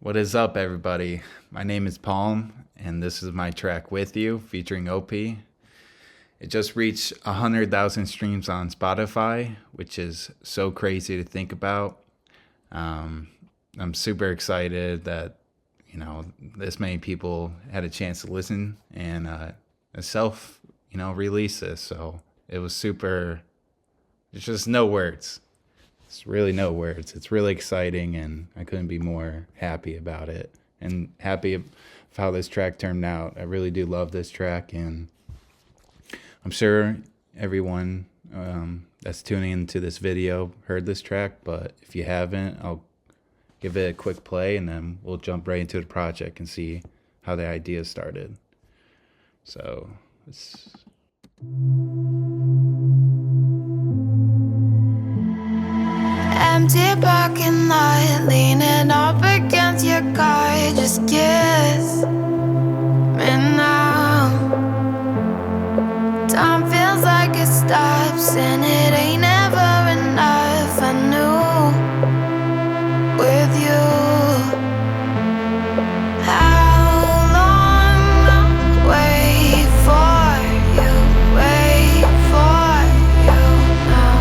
What is up, everybody? My name is Palm, and this is my track With You featuring OP. It just reached 100,000 streams on Spotify, which is so crazy to think about. I'm super excited that, this many people had a chance to listen and release this. So it was super, there's just no words. It's really no words. It's really exciting, and I couldn't be more happy about it and happy of how this track turned out. I really do love this track, and I'm sure everyone that's tuning into this video heard this track, but if you haven't, I'll give it a quick play, and then we'll jump right into the project and see how the idea started. So it's... Empty parking lot, leaning up against your car. Just kiss me now. Time feels like it stops, and it ain't ever enough. I knew with you. How long I'll wait for you, wait for you now.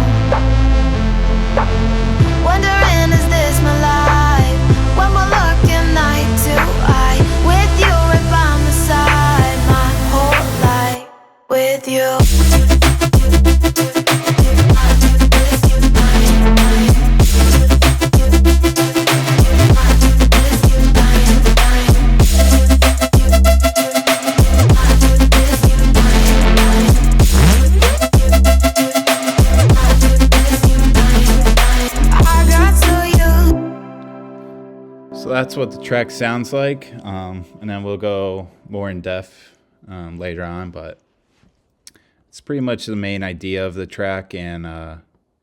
Wondering, is this my life? When we're looking eye to eye, with you right by my side, my whole life with you. So that's what the track sounds like, and then we'll go more in depth later on, but it's pretty much the main idea of the track, and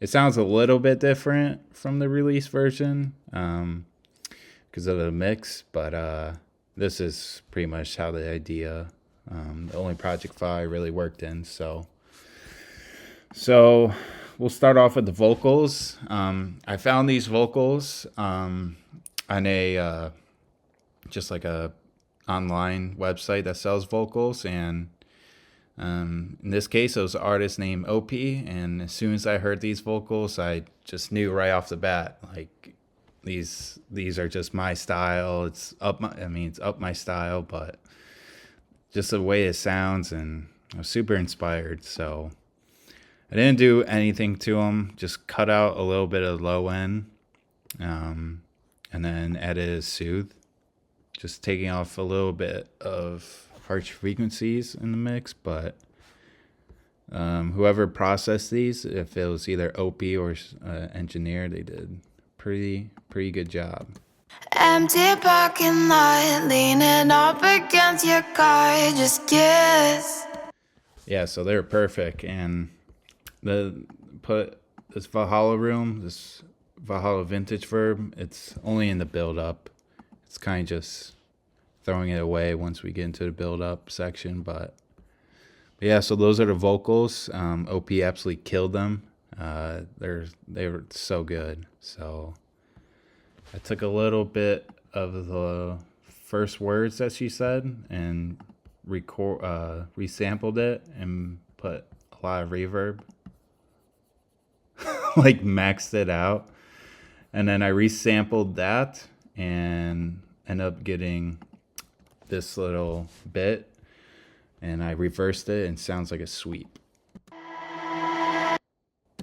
it sounds a little bit different from the release version because of the mix, but this is pretty much how the idea, the only project file I really worked in. So we'll start off with the vocals. I found these vocals on a just like a online website that sells vocals, and in this case it was an artist named OP, and as soon as I heard these vocals I just knew right off the bat, like these are just my style. It's up my style, but just the way it sounds, and I was super inspired. So I didn't do anything to them, just cut out a little bit of low end, and then added soothe, just taking off a little bit of harsh frequencies in the mix. But whoever processed these, if it was either OP or engineer, they did pretty good job. Empty parking lot, leaning up against your car. Just kiss. Yeah, so they're perfect. And put this Valhalla room, this Valhalla vintage verb, it's only in the build-up. It's kind of just throwing it away once we get into the build-up section. But yeah, so those are the vocals. OP absolutely killed them. They were so good. So I took a little bit of the first words that she said and resampled it and put a lot of reverb, like maxed it out. And then I resampled that and ended up getting this little bit, and I reversed it, and it sounds like a sweep.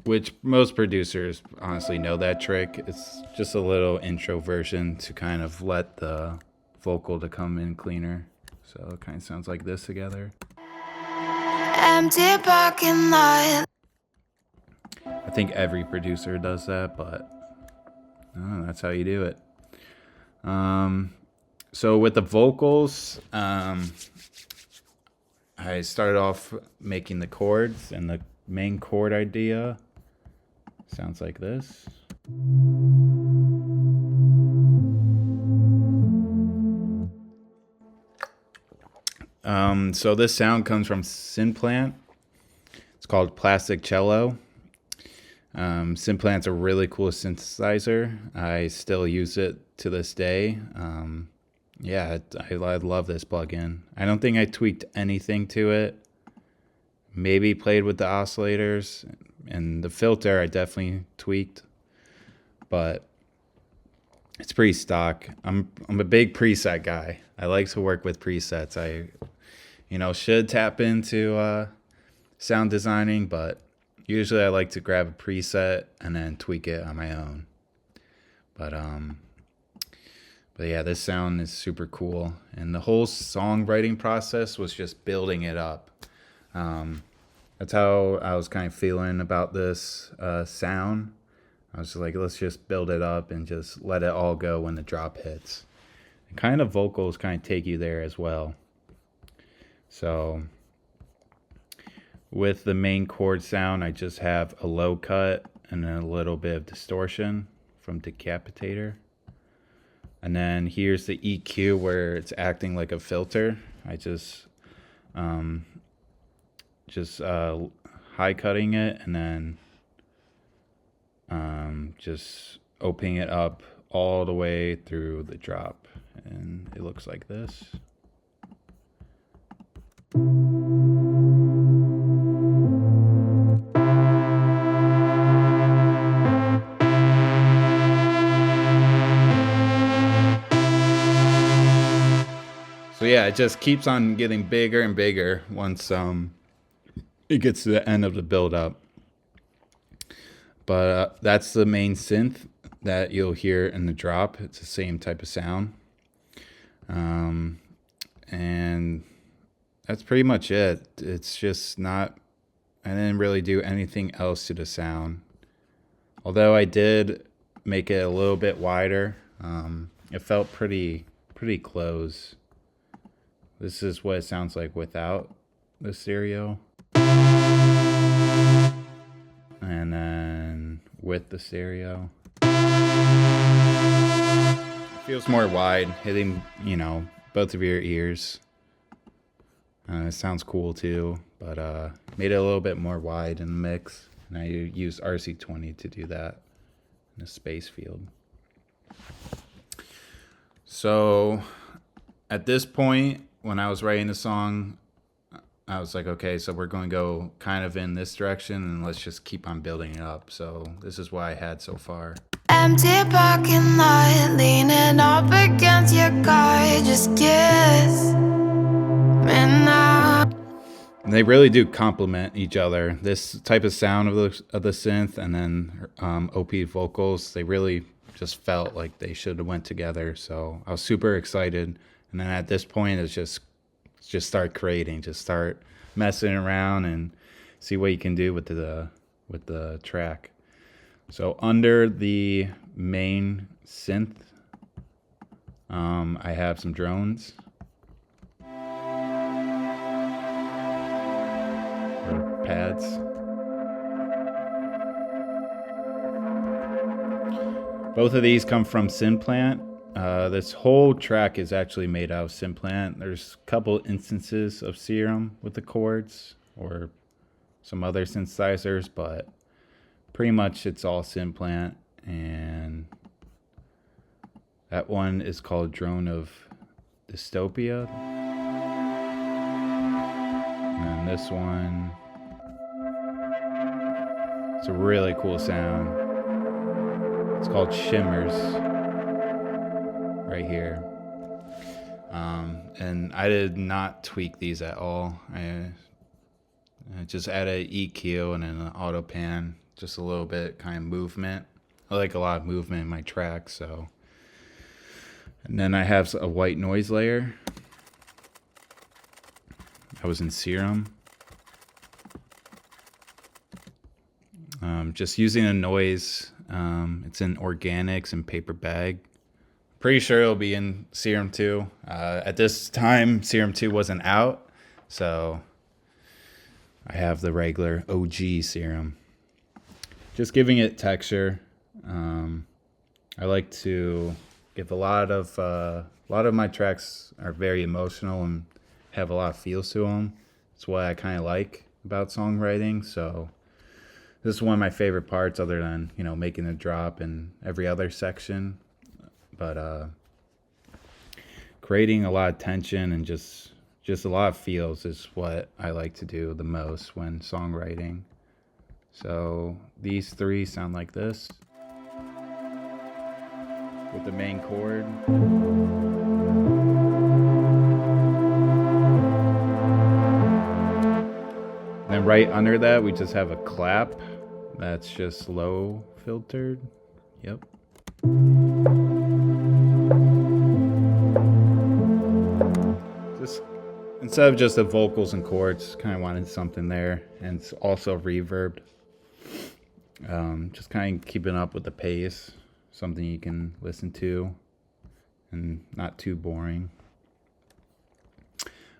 Which most producers honestly know that trick. It's just a little intro version to kind of let the vocal to come in cleaner. So it kind of sounds like this together. Empty parking lot. I think every producer does that, but that's how you do it. So with the vocals, I started off making the chords, and the main chord idea sounds like this. So this sound comes from Synplant. It's called Plastic Cello. Synplant's a really cool synthesizer. I still use it to this day. Yeah, I love this plugin. I don't think I tweaked anything to it. Maybe played with the oscillators and the filter I definitely tweaked, but it's pretty stock. I'm a big preset guy. I like to work with presets. I should tap into sound designing, but usually I like to grab a preset and then tweak it on my own. But yeah, this sound is super cool, and the whole songwriting process was just building it up. That's how I was kind of feeling about this sound. I was just like, let's just build it up and just let it all go when the drop hits. And kind of vocals kind of take you there as well. So with the main chord sound, I just have a low cut and then a little bit of distortion from Decapitator. And then here's the EQ where it's acting like a filter. I just high cutting it and then just opening it up all the way through the drop, and it looks like this. So yeah, it just keeps on getting bigger and bigger once it gets to the end of the build up. But that's the main synth that you'll hear in the drop. It's the same type of sound. And that's pretty much it. It's just not, I didn't really do anything else to the sound. Although I did make it a little bit wider. It felt pretty close. This is what it sounds like without the stereo. And then with the stereo, it feels more wide, hitting, both of your ears. It sounds cool too, but made it a little bit more wide in the mix. And I used RC20 to do that in the space field. So at this point, when I was writing the song, I was like, okay, so we're going to go kind of in this direction and let's just keep on building it up. So this is what I had so far. Empty parking lot, leaning up against your car, just kiss me now. And they really do complement each other. This type of sound of the synth and then OP vocals, they really just felt like they should have went together. So I was super excited. And then at this point, it's just start creating, just start messing around and see what you can do with the track. So under the main synth, I have some drones or pads. Both of these come from Synplant. This whole track is actually made out of Synplant. There's a couple instances of Serum with the chords or some other synthesizers, but pretty much it's all Synplant. And that one is called Drone of Dystopia. And then this one, it's a really cool sound. It's called Shimmers. Right here. And I did not tweak these at all. I just added EQ and then an auto pan, just a little bit kind of movement. I like a lot of movement in my tracks, so. And then I have a white noise layer. I was in Serum. Just using a noise. It's in Organics and Paper Bag. Pretty sure it'll be in Serum 2. At this time, Serum 2 wasn't out, so I have the regular OG Serum. Just giving it texture. I like to give a lot of my tracks are very emotional and have a lot of feels to them. That's what I kind of like about songwriting. So this is one of my favorite parts, other than making a drop and every other section. but creating a lot of tension and just a lot of feels is what I like to do the most when songwriting. So these three sound like this with the main chord. And then right under that, we just have a clap that's just low filtered. Yep. Just instead of just the vocals and chords, kind of wanted something there, and it's also reverbed. Just kind of keeping up with the pace, something you can listen to and not too boring.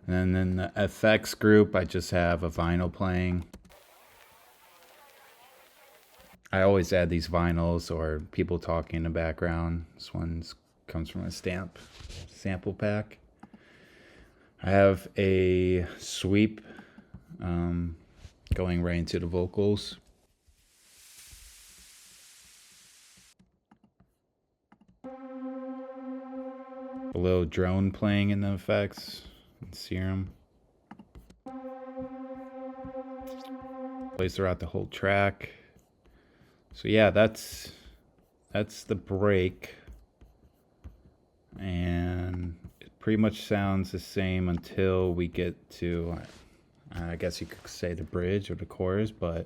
And then in the effects group, I just have a vinyl playing. I always add these vinyls or people talking in the background. This one comes from a sample pack. I have a sweep going right into the vocals. A little drone playing in the effects and serum. Plays throughout the whole track. So yeah, that's the break. And it pretty much sounds the same until we get to, I guess you could say, the bridge or the chorus, but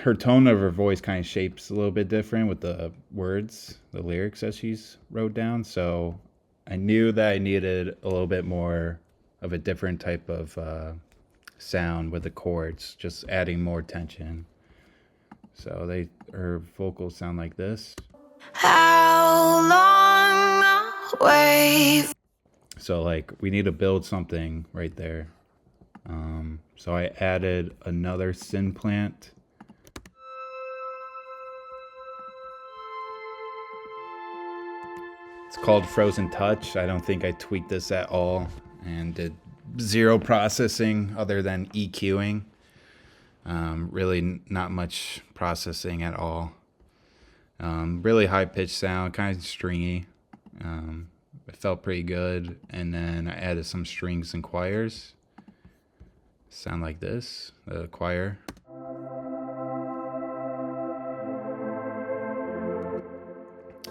her tone of her voice kind of shapes a little bit different with the words, the lyrics that she's wrote down. So I knew that I needed a little bit more of a different type of sound with the chords, just adding more tension. So her vocals sound like this. How long away? So like we need to build something right there. So I added another syn plant. It's called Frozen Touch. I don't think I tweaked this at all and did zero processing other than EQing. Really not much processing at all. Really high pitched sound, kind of stringy. It felt pretty good. And then I added some strings and choirs. Sound like this, the choir.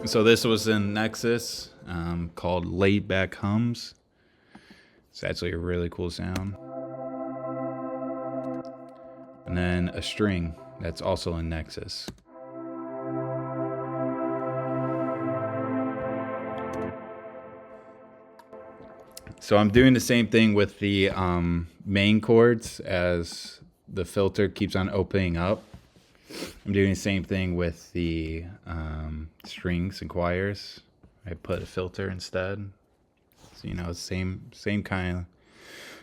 So this was in Nexus, called Laid Back Hums. It's actually a really cool sound. And then a string that's also in Nexus. So I'm doing the same thing with the main chords as the filter keeps on opening up. I'm doing the same thing with the strings and choirs. I put a filter instead. So, same kind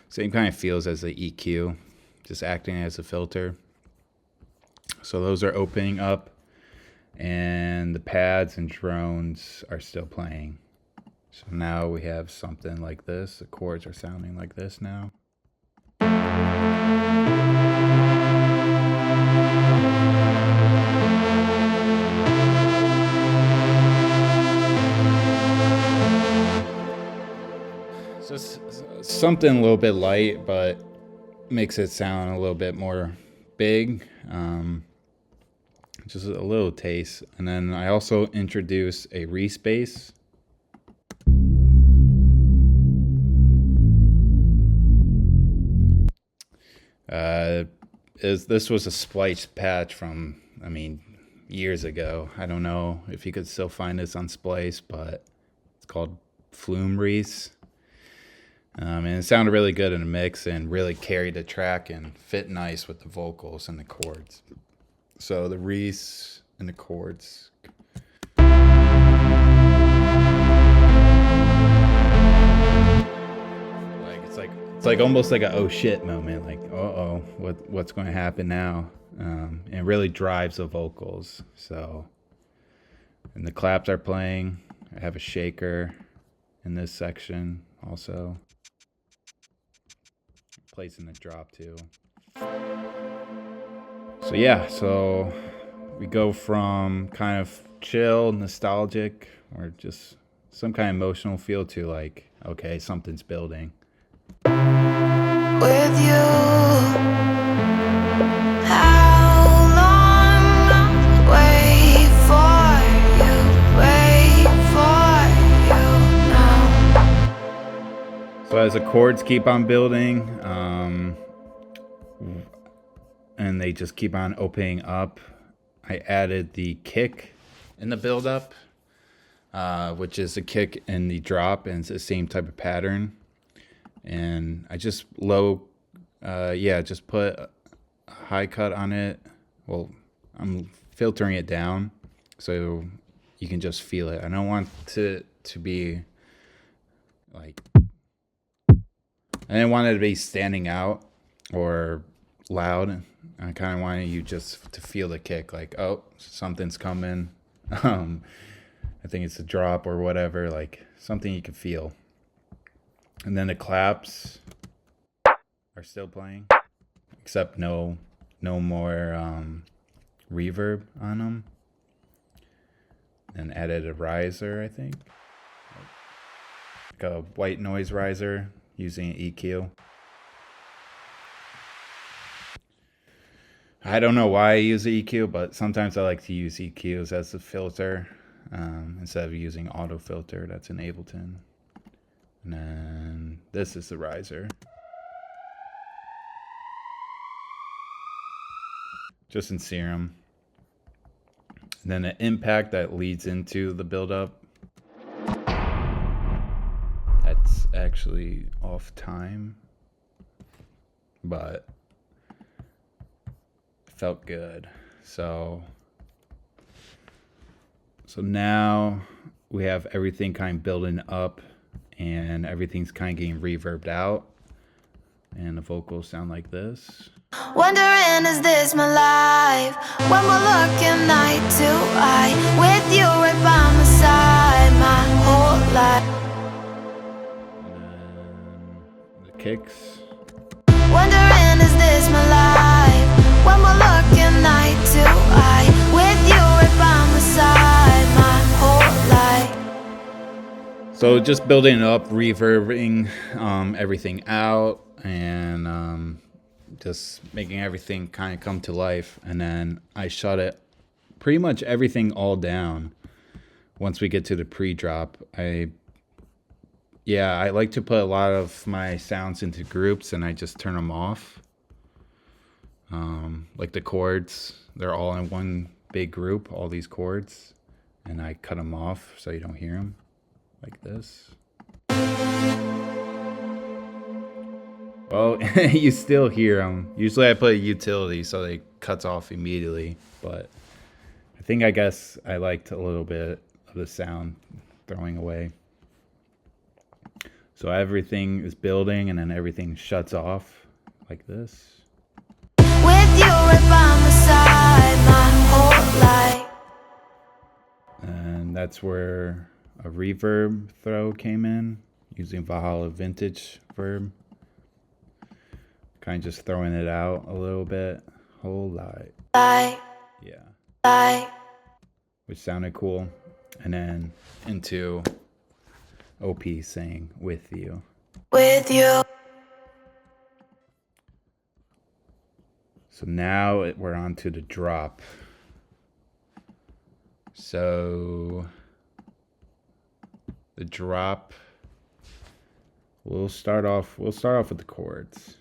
of feels as the EQ, just acting as a filter. So those are opening up, and the pads and drones are still playing. So now we have something like this. The chords are sounding like this now. So it's something a little bit light, but makes it sound a little bit more big. Just a little taste. And then I also introduce a respace. This was a splice patch from, years ago. I don't know if you could still find this on Splice, but it's called Flume Reese. And it sounded really good in the mix and really carried the track and fit nice with the vocals and the chords. So the Reese and the chords. It's like almost like a oh shit moment, like what's going to happen now, and it really drives the vocals. So, and the claps are playing. I have a shaker in this section also. Plays in the drop too. So yeah, so we go from kind of chill, nostalgic, or just some kind of emotional feel to like, okay, something's building. With you, how long I'll wait for you now. So as the chords keep on building, and they just keep on opening up, I added the kick in the buildup, which is a kick in the drop, and it's the same type of pattern. And I just just put a high cut on it. Well, I'm filtering it down so you can just feel it. I don't want it to be like, I didn't want it to be standing out or loud. I kind of wanted you just to feel the kick, like, oh, something's coming. I think it's a drop or whatever, like something you can feel. And then the claps are still playing, except no more reverb on them. And added a riser, I think, like a white noise riser using an EQ. I don't know why I use the EQ, but sometimes I like to use EQs as a filter instead of using auto filter. That's in Ableton. And then this is the riser. Just in Serum. And then the impact that leads into the buildup. That's actually off time, but felt good. So now we have everything kind of building up and everything's kind of getting reverbed out, and the vocals sound like this. Wondering, is this my life? When we're looking eye to eye, with you right by my side, my whole life. And then the kicks. Wondering, is this my life? When we're looking eye to eye, with you right by my side, my whole life. So just building it up, reverbing everything out, and just making everything kind of come to life. And then I shut it, pretty much everything all down. Once we get to the pre-drop, I like to put a lot of my sounds into groups, and I just turn them off. Like the chords, they're all in one big group, all these chords, and I cut them off so you don't hear them, like this. Well, you still hear them. Usually I put a utility so they cuts off immediately, but I guess I liked a little bit of the sound throwing away. So everything is building and then everything shuts off like this. With you right by my side, my whole life. And that's where a reverb throw came in, using Valhalla Vintage Verb. Kind of just throwing it out a little bit. Whole lot. Yeah. Which sounded cool. And then into OP saying with you. With you. So now we're on to the drop. So the drop, we'll start off with the chords.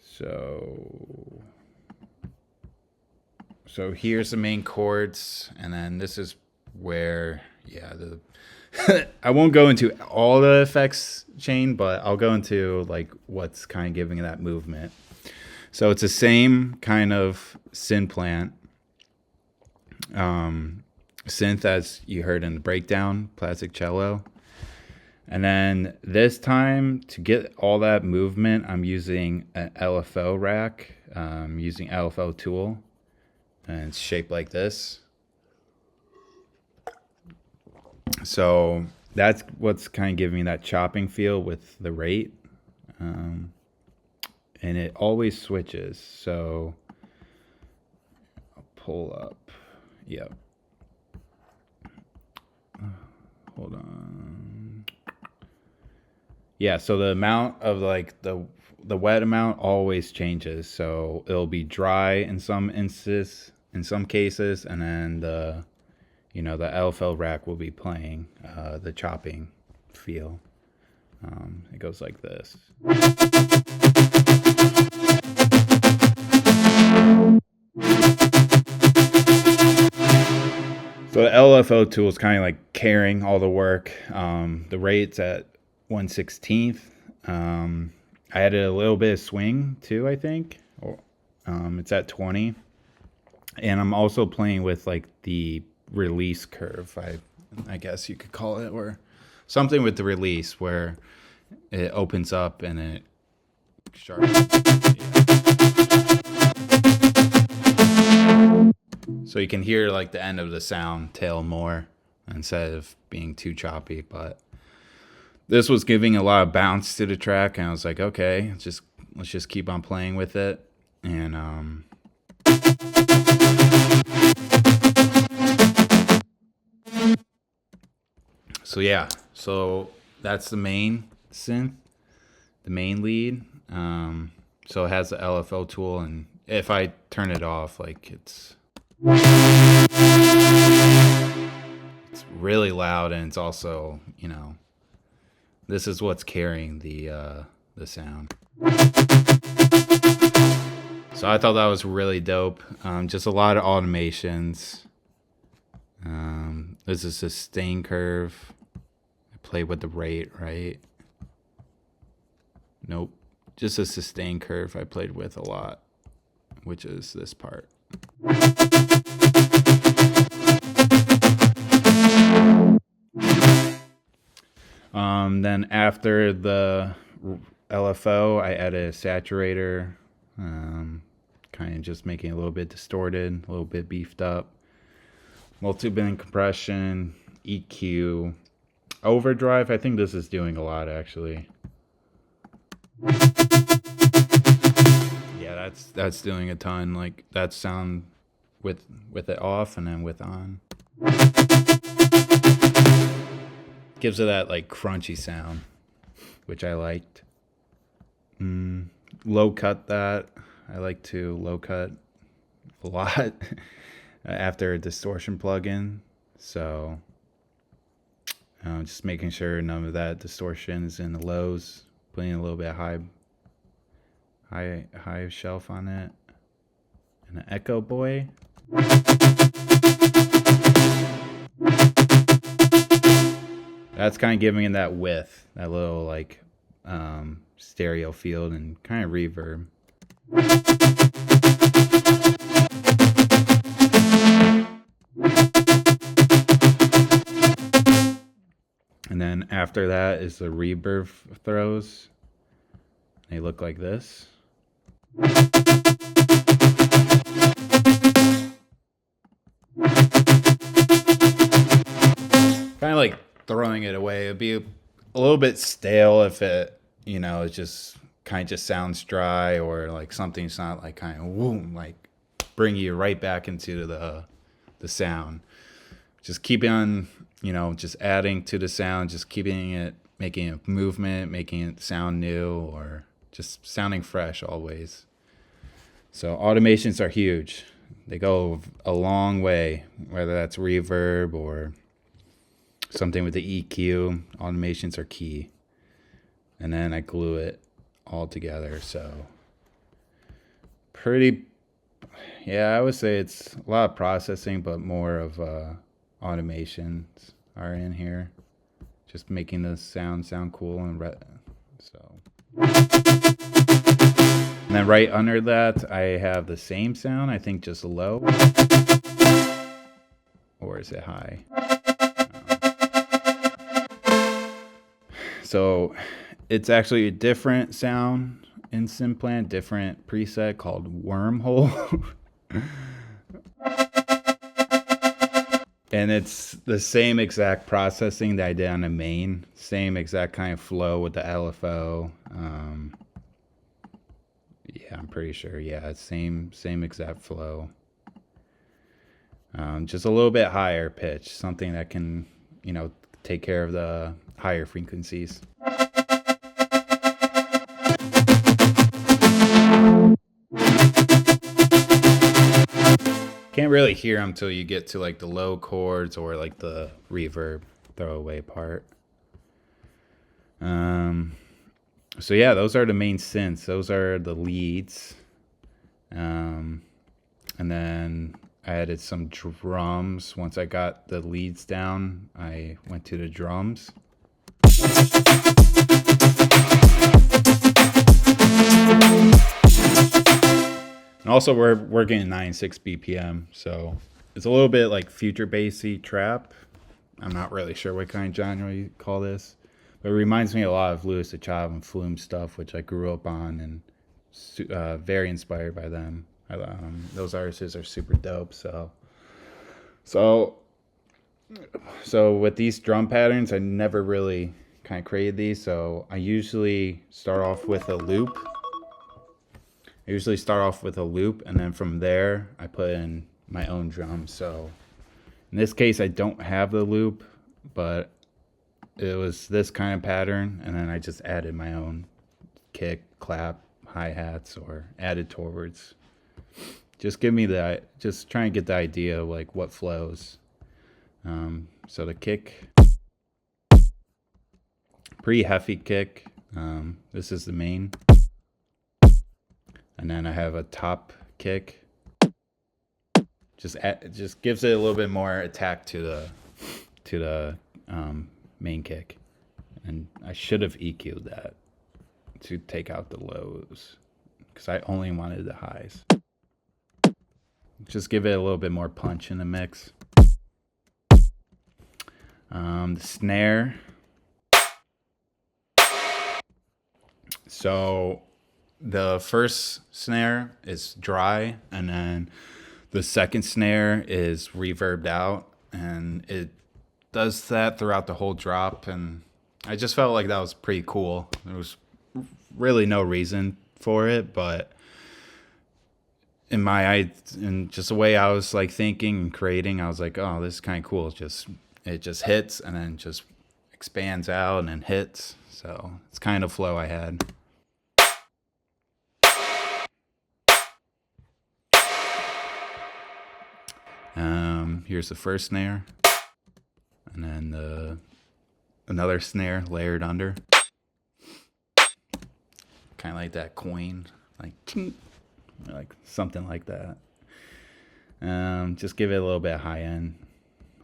So here's the main chords, and then this is where, I won't go into all the effects chain, but I'll go into like what's kind of giving that movement. So it's the same kind of synth plant, synth as you heard in the breakdown, plastic cello. And then this time, to get all that movement, I'm using an LFO rack, using LFO tool, and it's shaped like this. So that's what's kind of giving me that chopping feel with the rate. And it always switches. So I'll pull up Yep. Hold on. Yeah, so the amount of like the wet amount always changes. So it'll be dry in some instances, in some cases, and then the the LFO rack will be playing the chopping feel. It goes like this. So the LFO tool is kind of like carrying all the work. The rate's at 1/16. I added a little bit of swing too, I think. It's at 20. And I'm also playing with like the release curve, I guess you could call it, or something with the release where it opens up and it sharpens. So you can hear like the end of the sound tail more instead of being too choppy. But this was giving a lot of bounce to the track, and I was like, okay, let's just keep on playing with it. And so yeah, so that's the main synth, the main lead. So it has the LFO tool, and if I turn it off, like it's really loud, and it's also, this is what's carrying the sound. So I thought that was really dope. Just a lot of automations. There's a sustain curve. I played with the rate, right? Nope. Just a sustain curve I played with a lot, which is this part. Then after the LFO, I added a saturator, kind of just making it a little bit distorted, a little bit beefed up. Multi-band compression, EQ, overdrive. I think this is doing a lot actually. Yeah, that's doing a ton. Like that sound with it off and then with on. Gives it that like crunchy sound, which I liked. Low cut that. I like to low cut a lot after a distortion plugin. So just making sure none of that distortion is in the lows. Putting a little bit of high shelf on it. And an echo boy. That's kind of giving it that width, that little like stereo field and kind of reverb. And then after that is the reverb throws. They look like this. Kind of like throwing it away. It'd be a little bit stale if it, it just kind of just sounds dry, or like something's not like kind of boom, like bring you right back into the sound. Just keeping on, just adding to the sound, just keeping it, making it movement, making it sound new, or just sounding fresh always. So automations are huge. They go a long way, whether that's reverb or something with the EQ. Automations are key. And then I glue it all together. So I would say it's a lot of processing, but more of automations are in here. Just making the sound cool and so. And then right under that, I have the same sound, I think just low. Or is it high? So it's actually a different sound in Simplant, different preset called Wormhole. And it's the same exact processing that I did on the main. Same exact kind of flow with the LFO. Yeah, I'm pretty sure. Yeah, it's same exact flow. Just a little bit higher pitch, something that can, take care of the higher frequencies. Can't really hear them till you get to like the low chords or like the reverb throwaway part. So yeah, those are the main synths. Those are the leads. And then I added some drums. Once I got the leads down, I went to the drums. And also we're working at 96 BPM, so it's a little bit like future bassy trap. I'm not really sure what kind of genre you call this, but it reminds me a lot of Louis DeChave and Flume stuff, which I grew up on, and very inspired by them. Those artists are super dope. So with these drum patterns, I never really kind of created these. So I usually start off with a loop. And then from there, I put in my own drums. So in this case, I don't have the loop, but it was this kind of pattern, and then I just added my own kick, clap, hi-hats, or added towards. Just try and get the idea of like what flows. So the kick, pretty hefty kick. This is the main. And then I have a top kick. Just gives it a little bit more attack to the main kick. And I should have EQ'd that to take out the lows, because I only wanted the highs. Just give it a little bit more punch in the mix. The snare. So the first snare is dry, and then the second snare is reverbed out, and it does that throughout the whole drop, and I just felt like that was pretty cool. There was really no reason for it, but in just the way I was like thinking and creating, I was like, oh, this is kind of cool. It just hits and then just expands out and then hits. So it's kind of flow I had. Here's the first snare, and then another snare layered under, kind of like that coin, like something like that. Just give it a little bit of high end,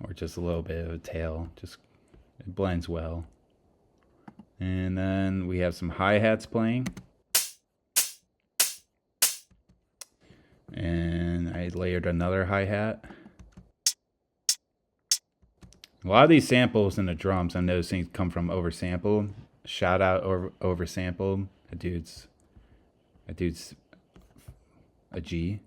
or just a little bit of a tail. Just it blends well. And then we have some hi-hats playing, and I layered another hi-hat. A lot of these samples in the drums, I'm noticing, come from Oversampled. Shout out Oversampled. That dude's a G.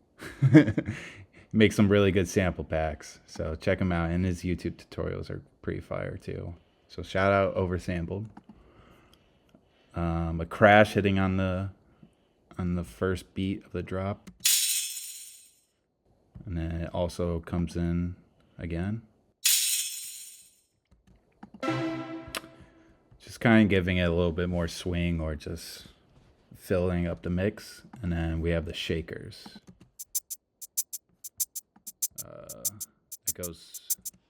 Makes some really good sample packs. So check him out. And his YouTube tutorials are pretty fire too. So shout out Oversampled. A crash hitting on the first beat of the drop. And then it also comes in again. Just kind of giving it a little bit more swing, or just filling up the mix. And then we have the shakers. It goes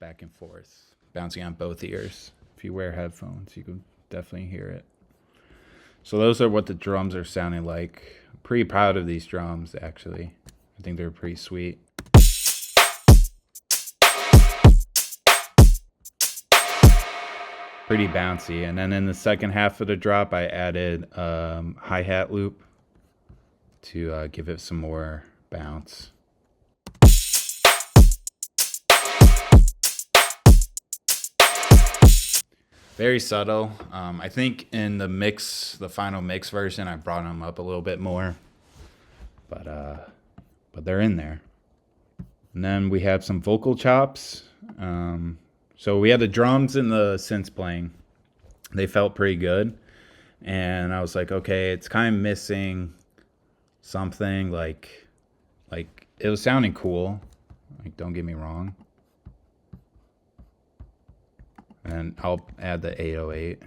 back and forth, bouncing on both ears. If you wear headphones, you can definitely hear it. So those are what the drums are sounding like. I'm pretty proud of these drums, actually. I think they're pretty sweet. Pretty bouncy. And then in the second half of the drop, I added hi-hat loop to give it some more bounce. Very subtle. I think in the final mix version, I brought them up a little bit more, but they're in there. And then we have some vocal chops. So we had the drums and the synths playing. They felt pretty good. And I was like, okay, it's kind of missing something, like it was sounding cool. Like, don't get me wrong. And I'll add the 808.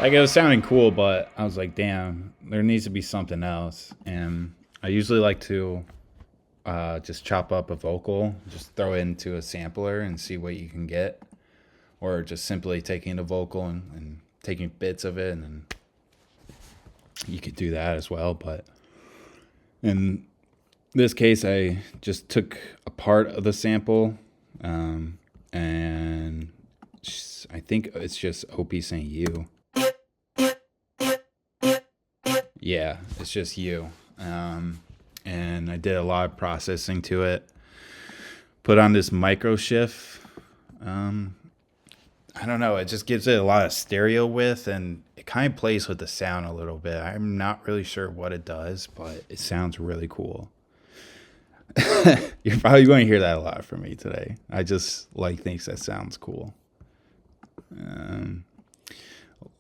Like, it was sounding cool, but I was like, damn, there needs to be something else. And I usually like to just chop up a vocal, just throw it into a sampler and see what you can get. Or just simply taking a vocal and taking bits of it, and then you could do that as well. But in this case, I just took a part of the sample, and I think it's just OP saying you. Yeah, it's just you. And I did a lot of processing to it. Put on this micro shift. I don't know. It just gives it a lot of stereo width, and it kind of plays with the sound a little bit. I'm not really sure what it does, but it sounds really cool. You're probably going to hear that a lot from me today. I just like things that sounds cool.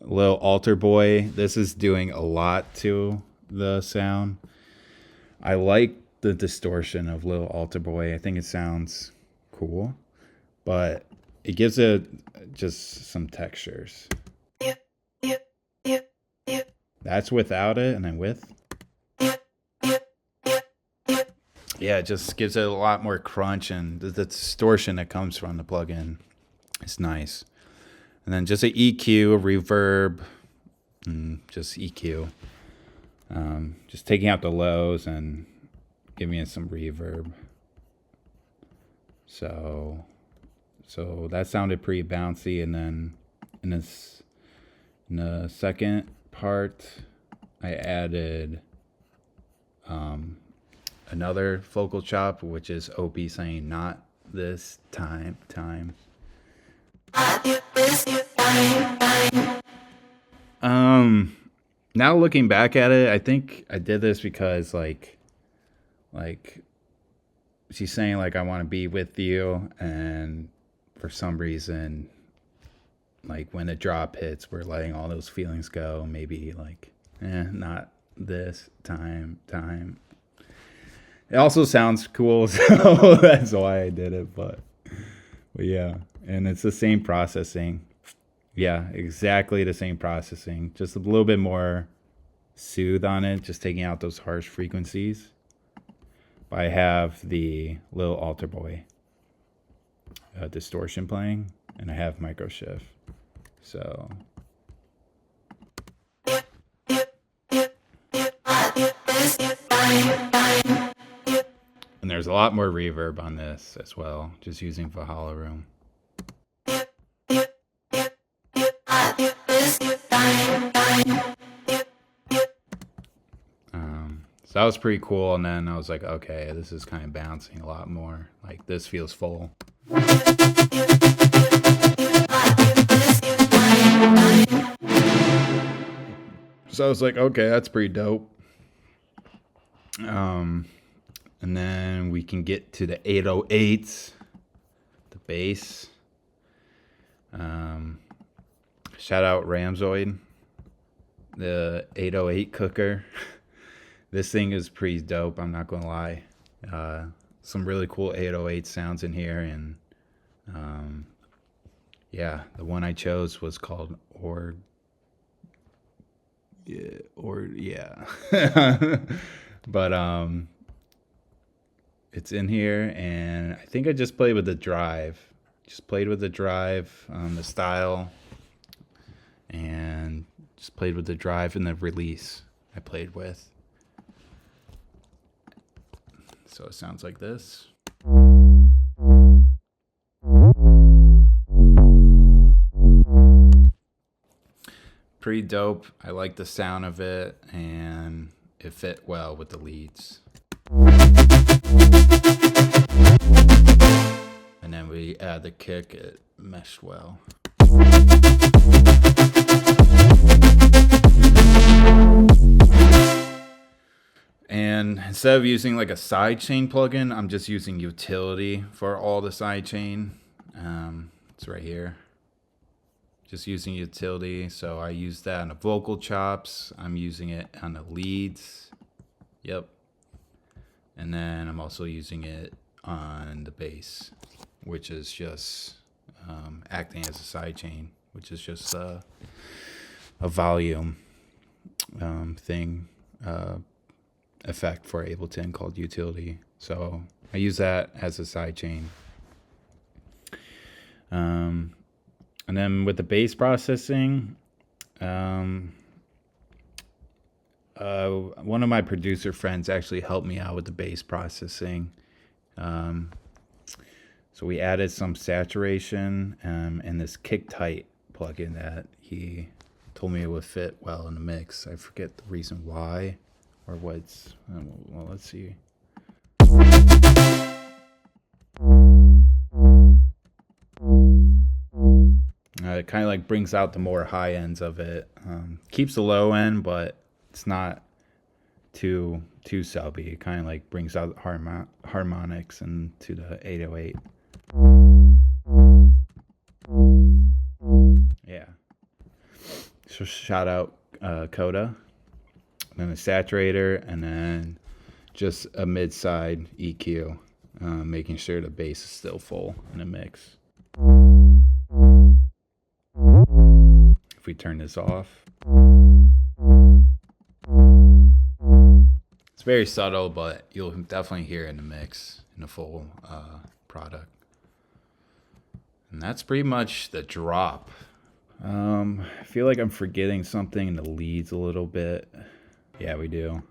Little Alter Boy. This is doing a lot to the sound. I like the distortion of Little Alter Boy. I think it sounds cool, but it gives it just some textures. That's without it, and then with. Yeah, it just gives it a lot more crunch, and the distortion that comes from the plugin is nice. And then just an EQ, a reverb, and just EQ. Just taking out the lows and giving it some reverb. So that sounded pretty bouncy. And then in the second part, I added another vocal chop, which is OP saying not this time. Now looking back at it, I think I did this because like she's saying like I want to be with you, and for some reason, like when the drop hits, we're letting all those feelings go. Maybe like, not this time. It also sounds cool, so that's why I did it. But yeah, and it's the same processing. Yeah, exactly the same processing. Just a little bit more soothe on it, just taking out those harsh frequencies. But I have the Little Alter Boy distortion playing, and I have micro shift. So and there's a lot more reverb on this as well, just using Valhalla Room. So that was pretty cool, and then I was like, okay, this is kind of bouncing a lot more. Like, this feels full. So I was like, okay, that's pretty dope. And then we can get to the 808s, the bass. Shout out Ramzoid, the 808 cooker. This thing is pretty dope, I'm not gonna lie. Some really cool 808 sounds in here, and yeah, the one I chose was called yeah. But it's in here, and I think I just played with the drive. The style, and just played with the drive and the release I played with. So it sounds like this. Pretty dope. I like the sound of it, and it fit well with the leads. And then we add the kick, it meshed well. And instead of using like a sidechain plugin, I'm just using utility for all the sidechain. It's right here. just using utility. So I use that on the vocal chops. I'm using it on the leads. Yep. And then I'm also using it on the bass, which is just acting as a sidechain, which is just a volume thing effect for Ableton called utility. So I use that as a sidechain. And then with the bass processing, one of my producer friends actually helped me out with the bass processing. So we added some saturation and this kick tight plugin that he told me it would fit well in the mix. I forget the reason why or what's, well, let's see. It kind of like brings out the more high ends of it. Keeps the low end, but it's not too subby. It kind of like brings out harmonics into the 808. Yeah. So shout out Coda. Then a saturator, and then just a mid-side EQ, making sure the bass is still full in the mix. If we turn this off, it's very subtle, but you'll definitely hear it in the mix, in the full product. And that's pretty much the drop. I feel like I'm forgetting something in the leads a little bit. Yeah, we do.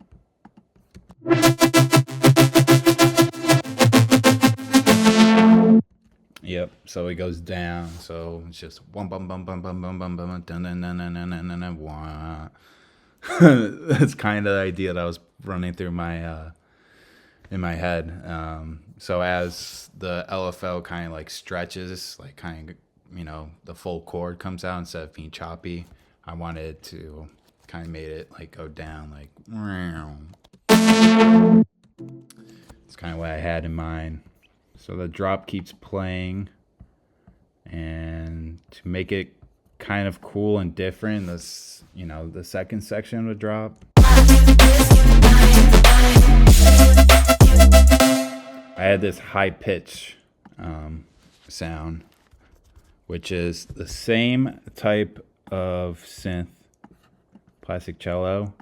Yep. So it goes down. So it's just one bum bum bum bum bum bum bum dun dun dun dun dun dun dun wah. That's kind of the idea that was running through my in my head. So as the LFO kind of like stretches, like kind of, you know, the full chord comes out instead of being choppy, I wanted to kind of made it like go down like. It's kind of what I had in mind. So the drop keeps playing, and to make it kind of cool and different, this, you know, the second section of the drop, I had this high pitch sound, which is the same type of synth, plastic cello,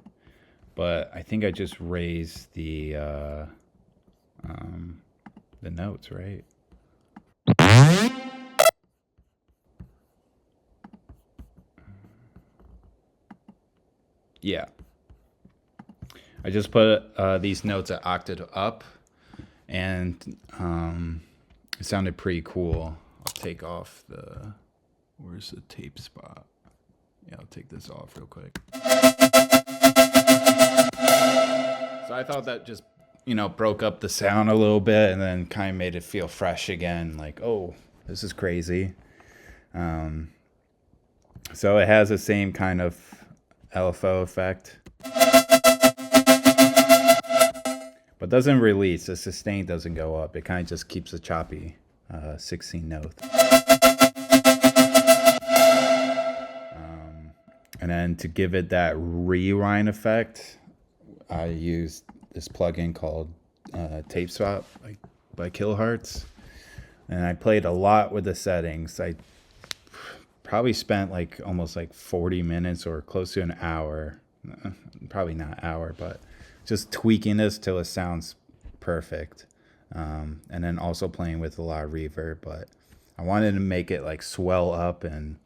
but I think I just raised the notes, right? Yeah. I just put these notes at octave up, and it sounded pretty cool. I'll take off the, where's the tape spot? Yeah, I'll take this off real quick. So I thought that just, you know, broke up the sound a little bit and then kind of made it feel fresh again. Like, oh, this is crazy. So it has the same kind of LFO effect, but doesn't release. The sustain doesn't go up. It kind of just keeps a choppy 16 note. And then to give it that rewind effect, I used this plugin called Tape Swap by Kilohertz, and I played a lot with the settings. I probably spent like almost like 40 minutes or close to an hour, probably not hour, but just tweaking this till it sounds perfect. And then also playing with a lot of reverb, but I wanted to make it like swell up and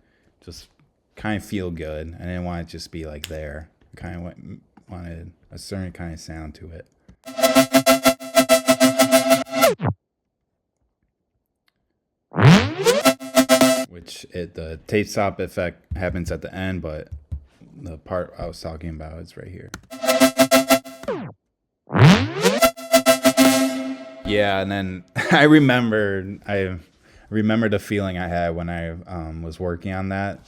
just kind of feel good. I didn't want it to just be like there. I kind of wanted a certain kind of sound to it. Which the tape stop effect happens at the end, but the part I was talking about is right here. Yeah, and then I remember the feeling I had when I was working on that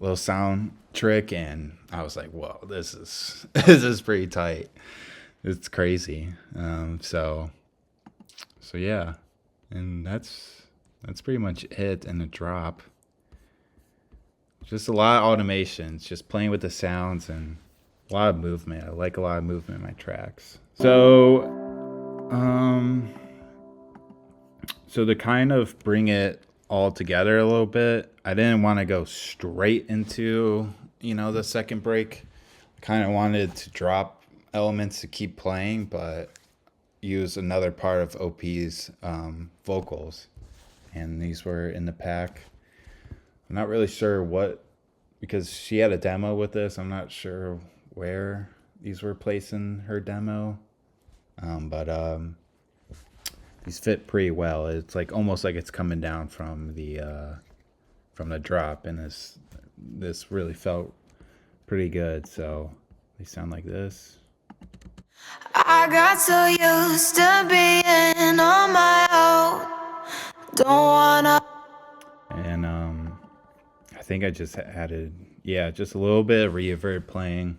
little sound trick, and I was like, whoa, this is pretty tight. It's crazy. So yeah, and that's pretty much it in the drop. Just a lot of automations, just playing with the sounds and a lot of movement. I like a lot of movement in my tracks. So to kind of bring it all together a little bit, I didn't want to go straight into, the second break. I kind of wanted to drop elements to keep playing, but use another part of OP's vocals. And these were in the pack. I'm not really sure what, because she had a demo with this. I'm not sure where these were placed in her demo. But these fit pretty well. It's like almost like it's coming down from the drop, and this really felt pretty good. So they sound like this. I got so used to being on my own. Don't wanna. And I think I just added, just a little bit of reverb playing.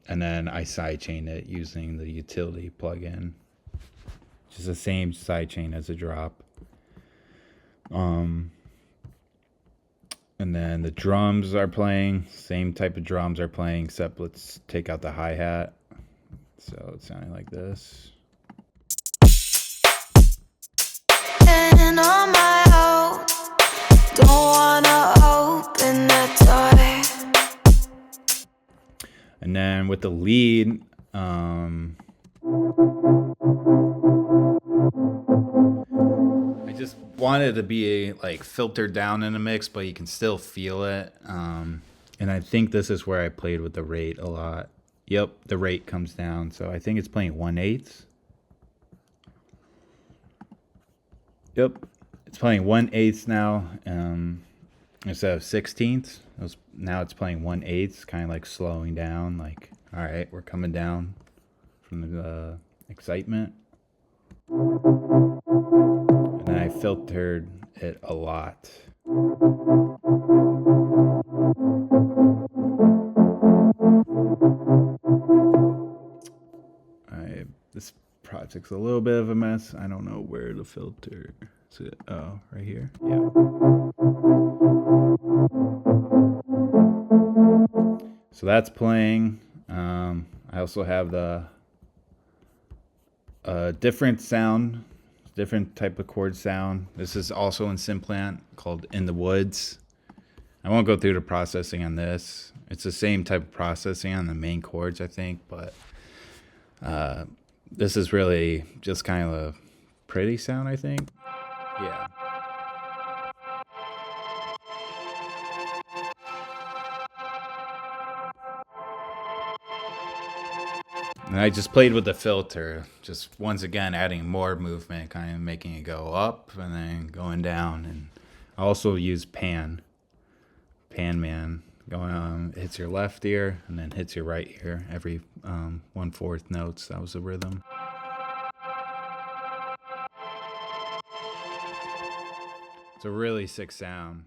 And then I sidechained it using the utility plugin. Just the same sidechain as a drop. And then the drums are playing. Same type of drums are playing, except let's take out the hi-hat. So it's sounding like this. And on my own. Don't wanna open the door. And then with the lead, I just wanted to be like filtered down in the mix, but you can still feel it. And I think this is where I played with the rate a lot. Yep, the rate comes down. So I think it's playing 1/8. Yep, it's playing 1/8 now. Instead of 16ths. Now it's playing 1/8, kind of like slowing down. Like, all right, we're coming down from the excitement. And then I filtered it a lot. This project's a little bit of a mess. I don't know where the filter is. It? Oh, right here. Yeah. So that's playing. I also have the different sound, different type of chord sound. This is also in Simplant called In the Woods. I won't go through the processing on this. It's the same type of processing on the main chords, I think, but this is really just kind of a pretty sound, I think. Yeah. And I just played with the filter, just once again adding more movement, kind of making it go up and then going down. And I also use Pan Man, going on, hits your left ear and then hits your right ear every 1/4 notes. That was the rhythm. It's a really sick sound.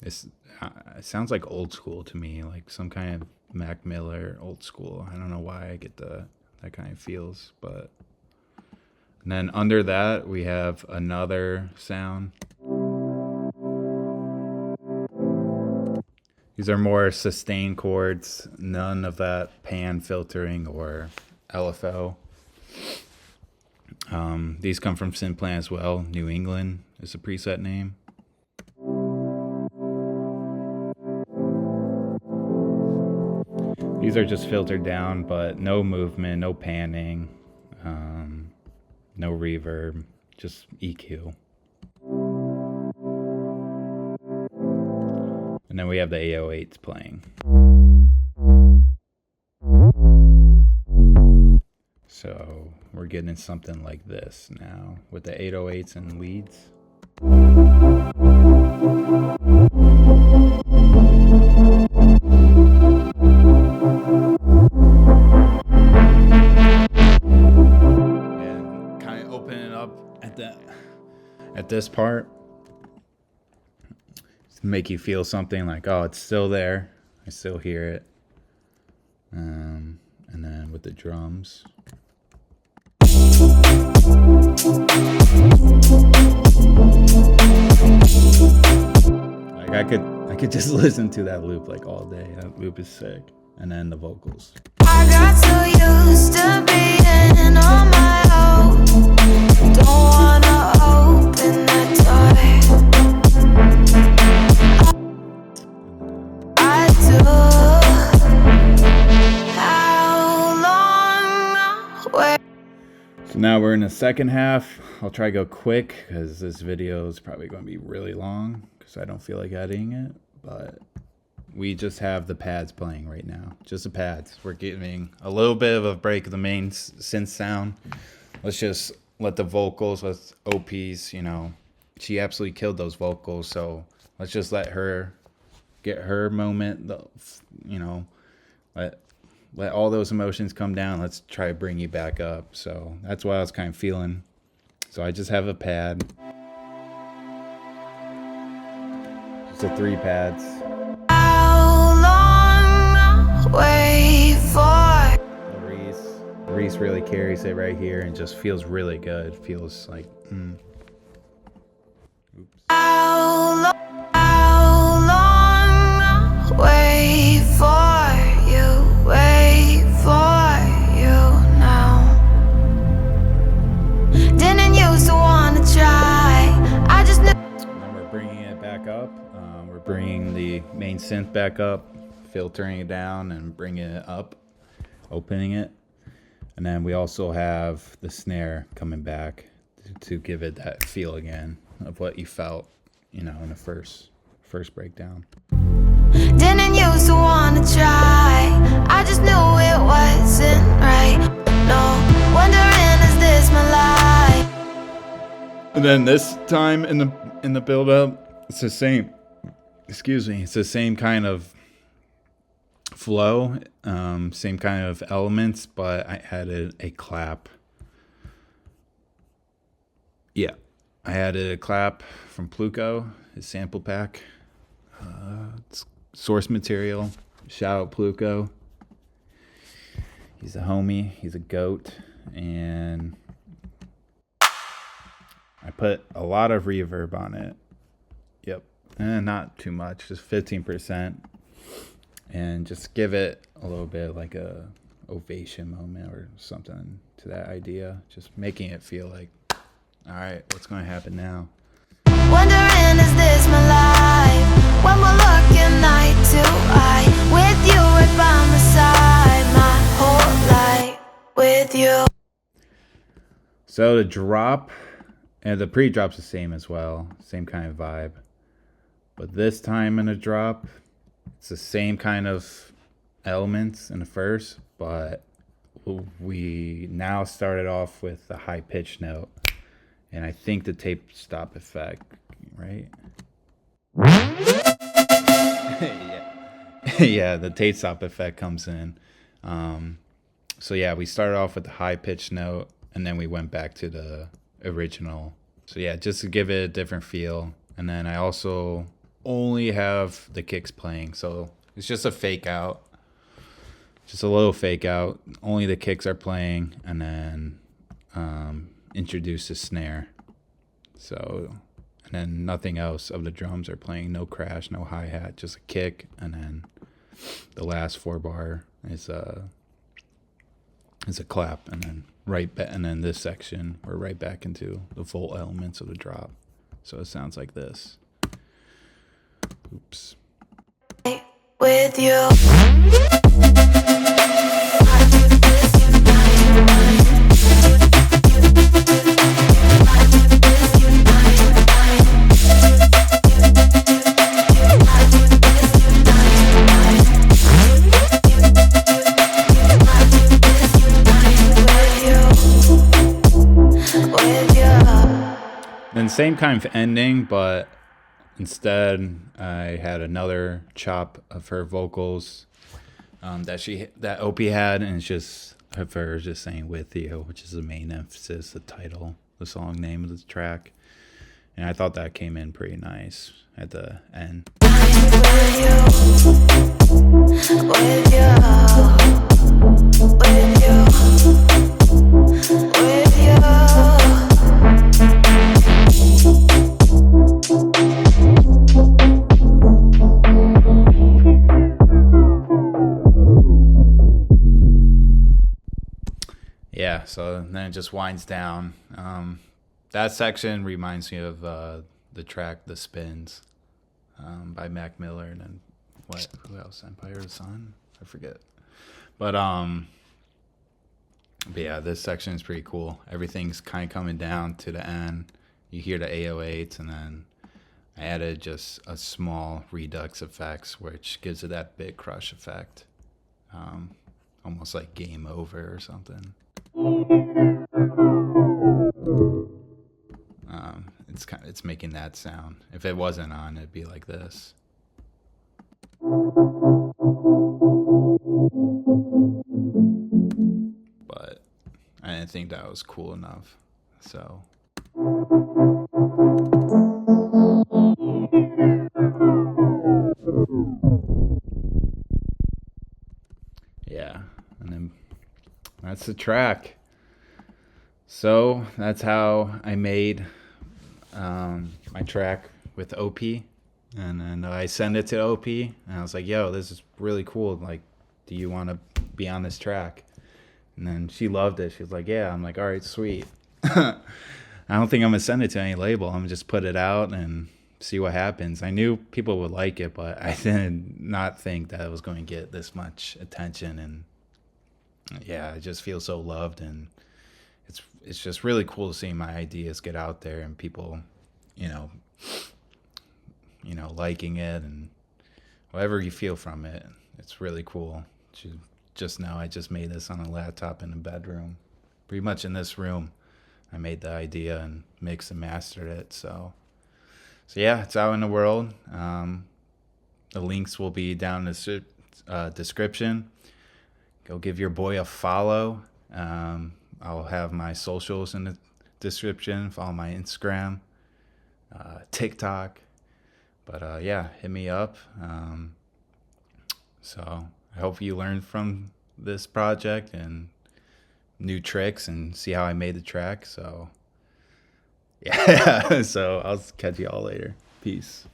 It sounds like old school to me, like some kind of Mac Miller old school. I don't know why I get that kind of feels, but. And then under that we have another sound. These are more sustained chords, none of that pan filtering or LFO. These come from Simplant as well. New England is the preset name. These are just filtered down, but no movement, no panning, no reverb, just EQ. And then we have the 808s playing. So we're getting something like this now with the 808s and leads. And kind of opening up at this part to make you feel something like, oh, it's still there. I still hear it. And then with the drums. I could just listen to that loop like all day. That loop is sick. And then the vocals. I got so used to being on my own. Don't wanna open that door. I do. How long away? So now we're in the second half. I'll try to go quick because this video is probably going to be really long because I don't feel like editing it. But we just have the pads playing right now. Just the pads. We're giving a little bit of a break of the main synth sound. Let's just let the vocals with OPs, you know, she absolutely killed those vocals. So let's just let her get her moment, you know, let all those emotions come down. Let's try to bring you back up. So that's what I was kind of feeling. So I just have a pad. Just the 3 pads. Wait for Reese really carries it right here and just feels really good. Feels like Oops. how long wait for you now. Didn't used to wanna try. I just knew. Then we're bringing it back up. We're bringing the main synth back up, filtering it down and bringing it up, opening it. And then we also have the snare coming back to give it that feel again of what you felt, you know, in the first breakdown. Didn't used to wanna try. I just knew it wasn't right. No, wondering is this my life? And then this time in the build up, it's the same. Excuse me, it's the same kind of flow, same kind of elements, but I added a clap. Yeah, I added a clap from Pluko, his sample pack. It's source material. Shout out Pluko. He's a homie. He's a goat. And I put a lot of reverb on it. Yep. And not too much, just 15%. And just give it a little bit like a ovation moment or something to that idea. Just making it feel like, all right, what's going to happen now? Wondering is this my life? When we're looking eye to eye, with you right by my side, my whole life with you. So the drop and the pre-drop's the same as well, same kind of vibe. But this time in the drop, it's the same kind of elements in the first, but we now started off with the high pitch note. And I think the tape stop effect, right? Yeah, the tape stop effect comes in. So yeah, we started off with the high pitch note and then we went back to the original. So yeah, just to give it a different feel. And then I also only have the kicks playing, so it's just a fake out, just a little fake out. Only the kicks are playing, and then introduce the snare. So, and then nothing else of the drums are playing. No crash, no hi-hat, just a kick, and then the last 4 bar is a clap, and then and then this section we're right back into the full elements of the drop. So it sounds like this. Oops. With you. Then same kind of ending, but instead I had another chop of her vocals that Opie had, and it's just of her just saying "with you," which is the main emphasis, the title, the song name of the track. And I thought that came in pretty nice at the end. yeah, so then it just winds down. That section reminds me of the track "The Spins" by Mac Miller, and then who else? Empire of the Sun? I forget. But yeah, this section is pretty cool. Everything's kind of coming down to the end. You hear the 808s, and then I added just a small redux effects, which gives it that big crush effect, almost like game over or something. It's making that sound. If it wasn't on, it'd be like this. But I didn't think that was cool enough, so. Yeah, and then that's the track. So that's how I made my track with OP, and then I sent it to OP, and I was like, "Yo, this is really cool. Like, do you want to be on this track?" And then she loved it. She was like, "Yeah." I'm like, "All right, sweet." I don't think I'm gonna send it to any label. I'm gonna just put it out and see what happens. I knew people would like it, but I did not think that it was going to get this much attention. And yeah, I just feel so loved, and it's just really cool to see my ideas get out there and people, you know, liking it and whatever you feel from it. It's really cool. Just now, I just made this on a laptop in a bedroom, pretty much in this room. I made the idea and mixed and mastered it. So yeah, it's out in the world. The links will be down in the description. Go give your boy a follow. I'll have my socials in the description. Follow my Instagram, TikTok. But yeah, hit me up. So I hope you learned from this project and new tricks and see how I made the track. So yeah, so I'll catch you all later. Peace.